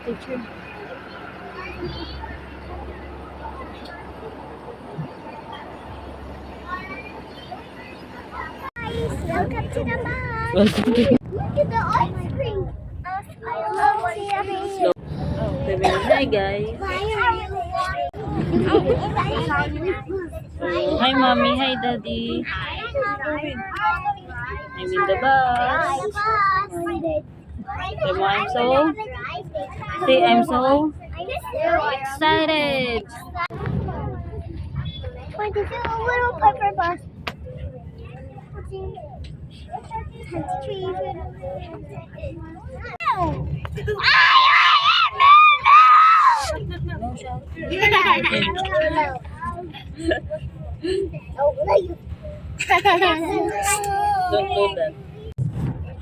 Teacher. Welcome to the mall. Welcome to Look at the ice cream. I love ice cream. Hi guys. So, hi mommy, hi daddy. I'm in the bus. I'm so excited. Wait, this is a little pepper bus. Don't do that.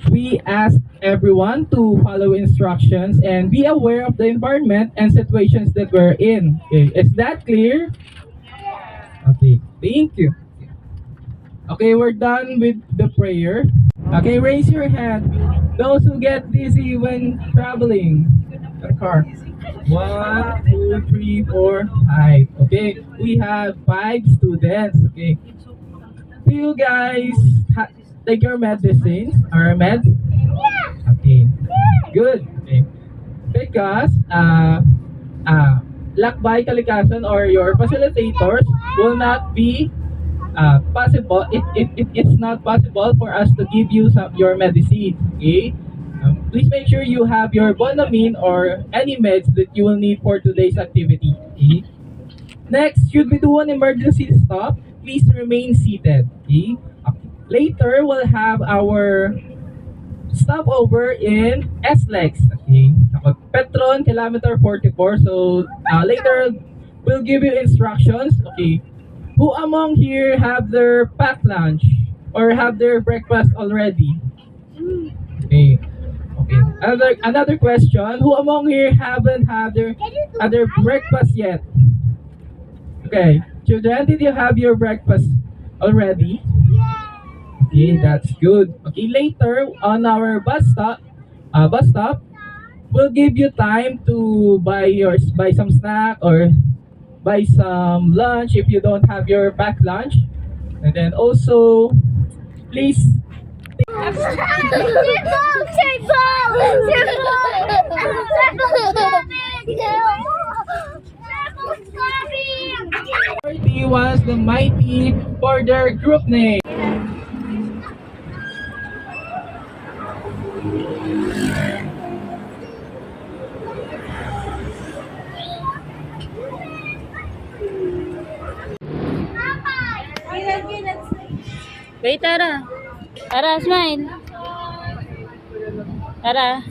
We ask everyone to follow instructions and be aware of the environment and situations that we're in. Okay, is that clear? Okay, thank you. Okay, we're done with the prayer. Okay, raise your hand. Those who get dizzy when traveling the car. 1, 2, 3, 4, 5. Okay, we have 5 students. Okay, do you guys take your medicines or meds? Okay, good. Okay. Because Lakbay Kalikasan or your facilitators will not be possible. It's not possible for us to give you your medicine. Okay. Please make sure you have your Bonamine or any meds that you will need for today's activity. Okay. Next, should we do an emergency stop? Please remain seated. Okay. Later, we'll have our stopover in SLEX. Okay. Petron, kilometer 44. So later, we'll give you instructions. Okay. Who among here have their packed lunch or have their breakfast already? Okay. Okay. Another question. Who among here haven't had their breakfast yet? Okay. Children, did you have your breakfast already? Okay, that's good. Okay, later on our bus stop, we'll give you time to buy some snack or buy some lunch if you don't have your packed lunch. And then also, please. He was the mighty for their group name. Wait, Tara. Tara, smile. Tara.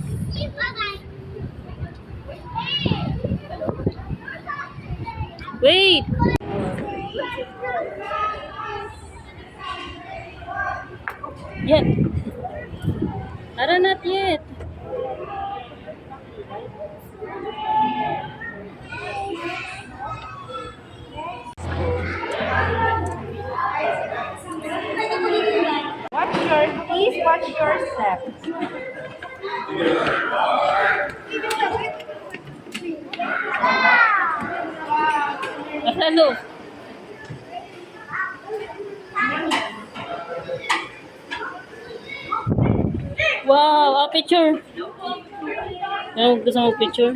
Wait. Yet. Tara, not yet. Please watch your step. Hello. Wow, a picture. Ano gusto mo picture?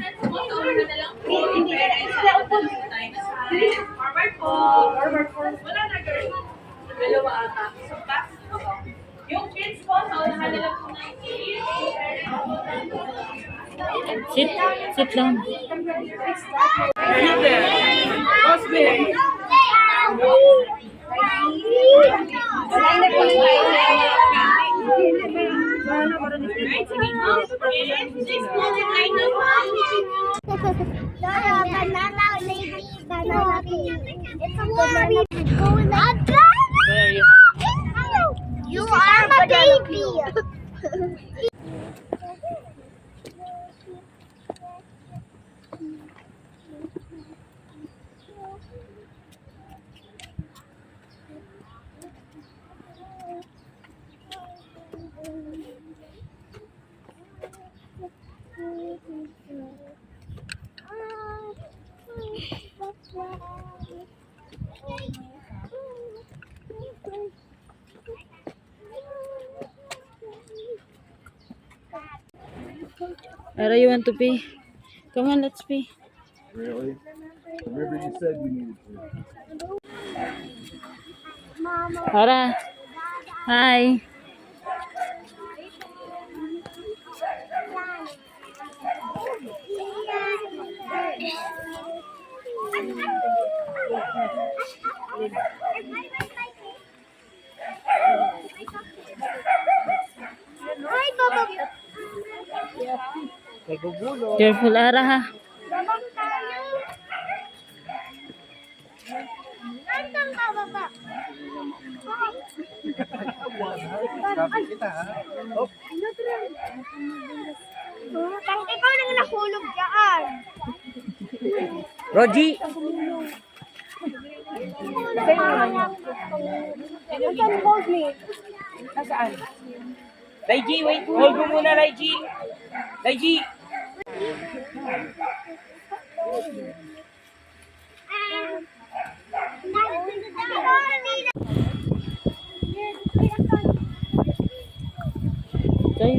Forward po. Wala na girl. Dalawa ata. So, pass. Yung kids po, sa unahan nila po na Sit. Sit down. Banana lady, banana baby. It's a banana. Where are you? You are a baby. Ara, you want to pee? Come on, let's pee. Really? Remember you said you needed to. Ara. Hi. Ay, baba. Careful, Ara, ha. Babang tayo. Andang ka, baba. Sabi kita ha? Oh, Kahit ikaw nang nahulog dyan. Roji! You can hold me. Nasaan? Raiji, wait. Hold mo muna, Raiji. Raiji! Okay.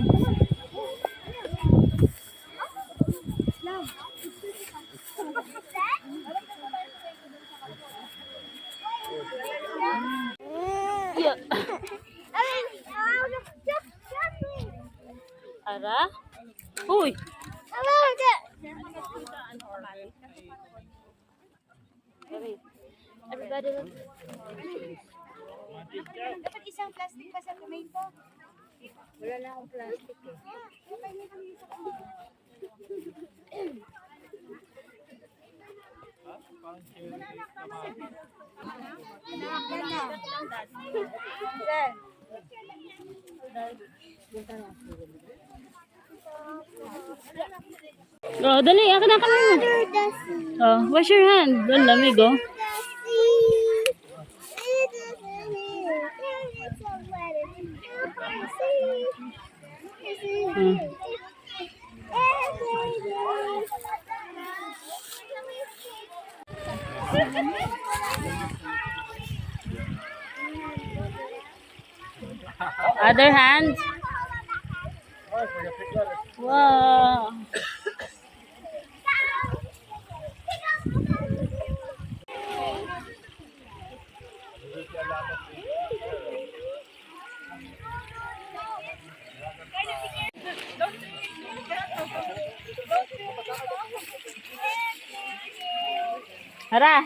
Yeah. Ara? Uy! Everybody look. Dapat isang plastic pa sa tomato. Wala na akong plastic eh. Oh, dali. Akin na mo. Oh, wash your hand. Doon, lamig, oh. Hmm. Other hand. Wow. Hara.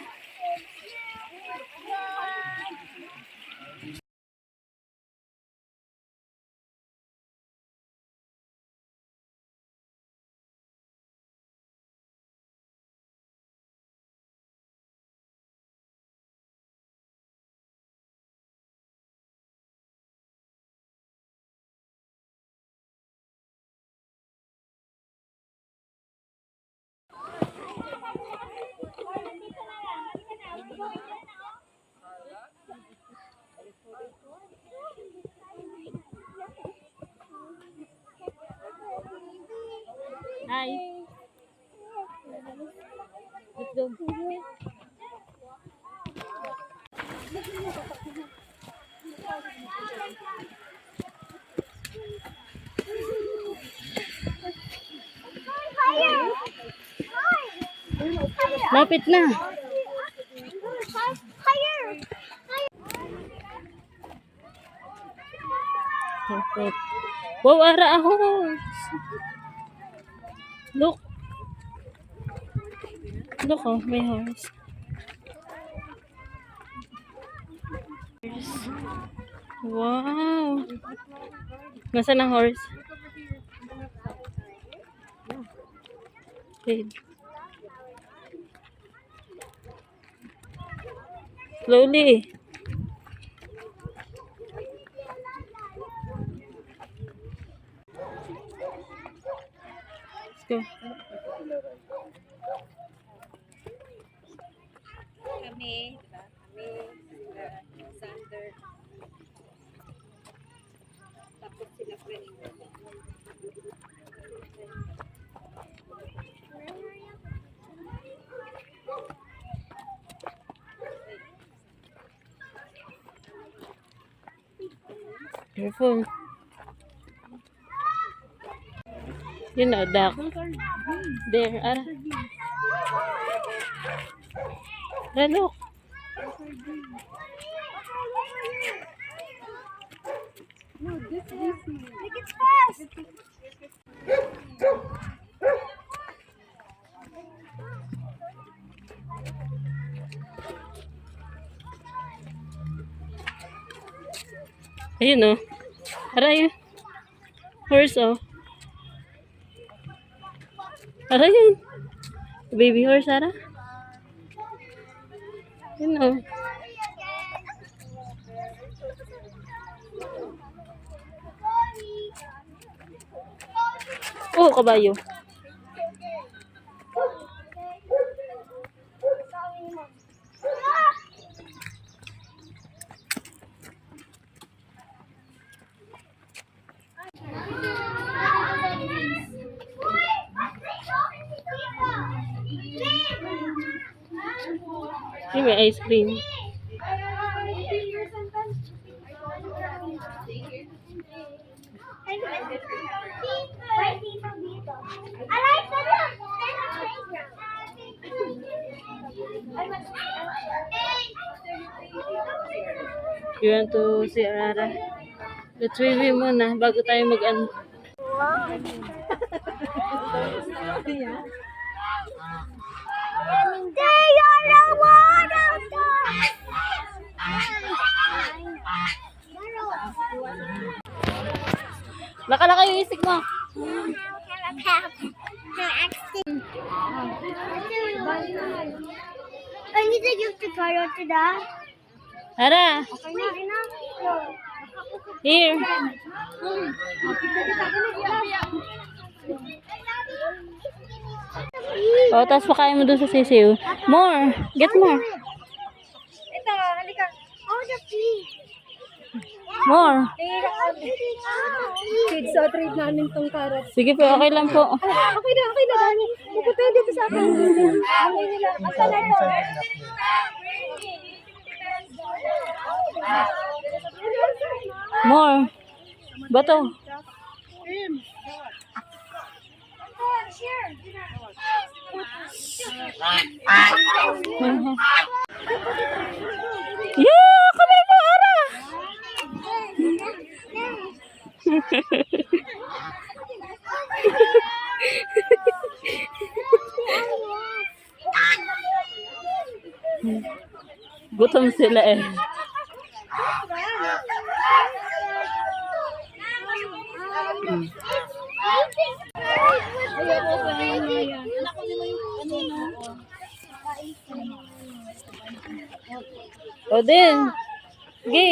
Hi. Let's go. Lapit na. Perfect. Wow, ara a horse. Look. Look, oh, may horse. Wow. Nasaan ang horse? Okay. Slowly. Let's go. Kami, diba? Kami, Sander. Tapos sila friend. Careful. You know, duck. There, Ara. Ara, look. Make it fast! Ayun, oh. Ara, yun. Horse, oh. Ara, yun. Baby horse, Ara. Yun, oh. Oh, kabayo. Yun, may ice cream. You want to see Arara? Let's review muna bago tayo mag-ano. They are the one of Nakalaka yung isik mo. I need to give the carrot to that. Ara, Okay na. here. O, tapos pakain mo doon sa sisiw. More. Get more. Ito, halika. Oh, the pea. More. Kids, so trade namin tong carrot. Sige po, okay lang po. Okay na, dami. Pupunta dito sa akin. Okay nila. Asa na to? More. Bato. Yeah, kami po, Ara. Gutom sila eh. O din. Sige.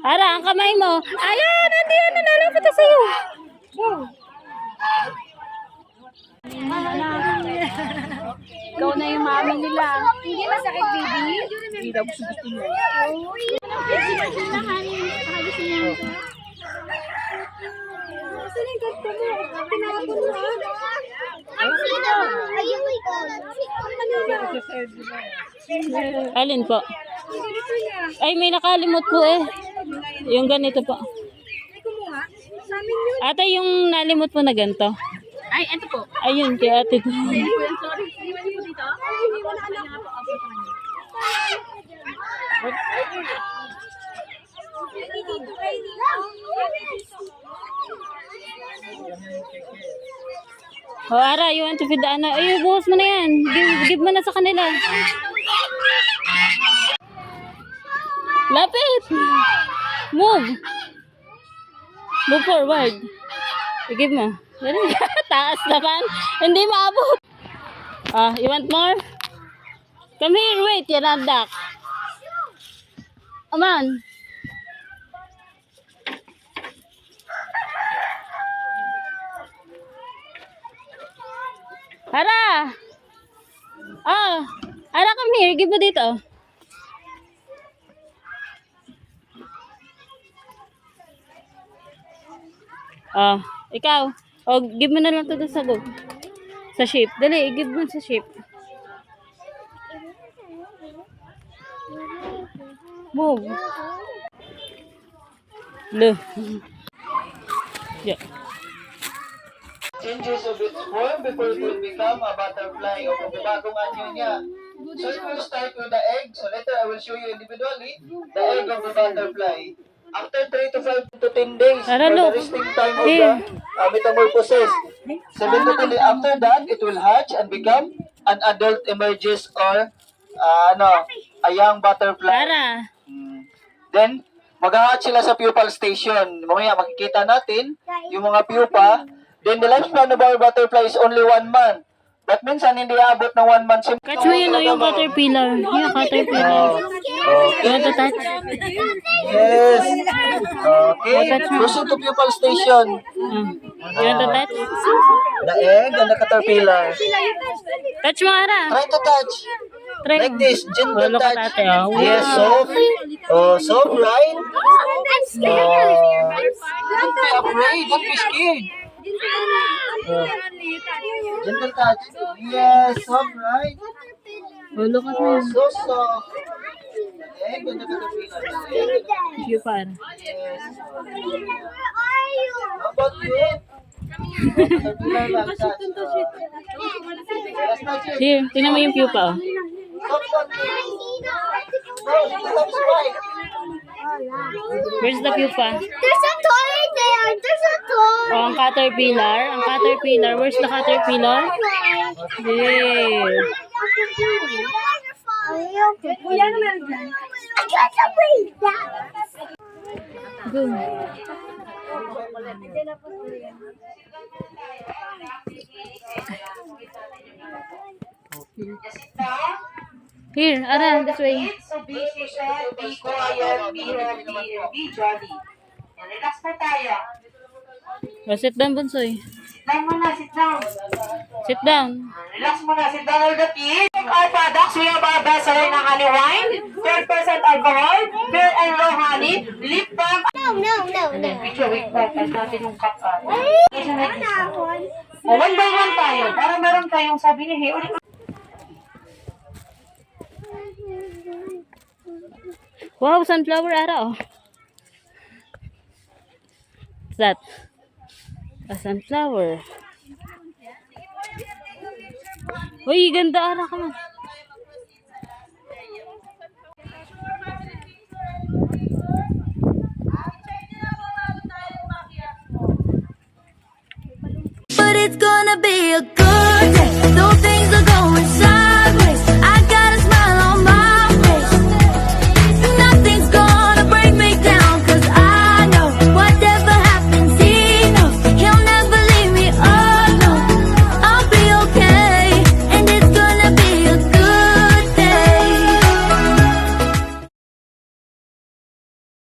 Ara, ang kamay mo. Ayan, hindi yan. Nalalapit na sa'yo. Ikaw na yung mami nila. Hindi masakit, baby? Hindi daw gusto niya. Saan yung gato mo? Tinapon mo, Alin po? Ay, may nakalimot po eh. Yung ganito po. Ate, yung nalimot mo na ganito. Ay, ito po. Ayun, kay ate to. Sorry. Iniwan niyo po dito? O, Ara, you want to feed the ano? Ay, buhos mo na yan. Give mo na sa kanila. Lapit! Move! Move forward. I-give mo. Taas naman. Hindi maabot. Ah, you want more? Come here, wait. Yan ang duck. Come on. Ara! Oh, Ara, come here. Give mo dito. Oh, ikaw. Oh, give mo na lang to doon sa gog. Sa sheep. Dali, give mo sa sheep. Move. Look. Yeah. Changes of its form before it will become a butterfly o kung bagong anyo niya. So it will start with the egg. So later I will show you individually the egg of the butterfly. After 3 to 5 to 10 days, Tara, for the look. resting time of Here. the metamorphosis. 7 to 10 days. After that, it will hatch and become an adult emerges or a young butterfly. Tara. Then, mag-hatch sila sa pupal station. Mamaya makikita natin yung mga pupa. Then, the lifespan of our butterfly is only 1 month. But minsan, hindi abot ng 1 month. Catch mo yun, yung caterpillar. Yung caterpillar. You want to touch? Yes. Okay. Proceed to pupal station. You want to touch? The egg and the caterpillar. Touch mo, Ara. Try to touch. Try Like mo. this. Gentle Look at touch. ate, oh. Yes, soft. Oh, soft, right? I'm scared. Don't be afraid. Don't be scared. Gentle touch. Yes, soft, right? Oh, look at Oh, me. so soft. The egg and the caterpillar. The egg and the caterpillar. You pa. Yes. How about you? Caterpillar lang, touch. Yes, touch it. Here, tingnan mo yung pupa, oh. Stop, stop. No, stop, spike. Where's the pupa? There's a toy there. There's a toy. Oh, ang caterpillar. Ang caterpillar. Where's the caterpillar? There. Kuya naman dyan. I can't believe that. Go. Here, Ara, this way. So, be patient, be quiet, be happy, and be jolly. And relax na tayo. Oh, sit down, Bunsoy. Sit down muna, sit down. Sit down. Relax muna, sit down all the kids. Our products, we have our bestseller na honey wine, 10% alcohol, pure and low honey, lip balm. No. Picture, wait, ang natin yung cup. One by one tayo, para meron tayong sabi ni Hey, ulit. Wow, sunflower, Ara, oh. What's that? A sunflower. Uy, ganda, Ara, come on. But it's gonna be a good day. Don't think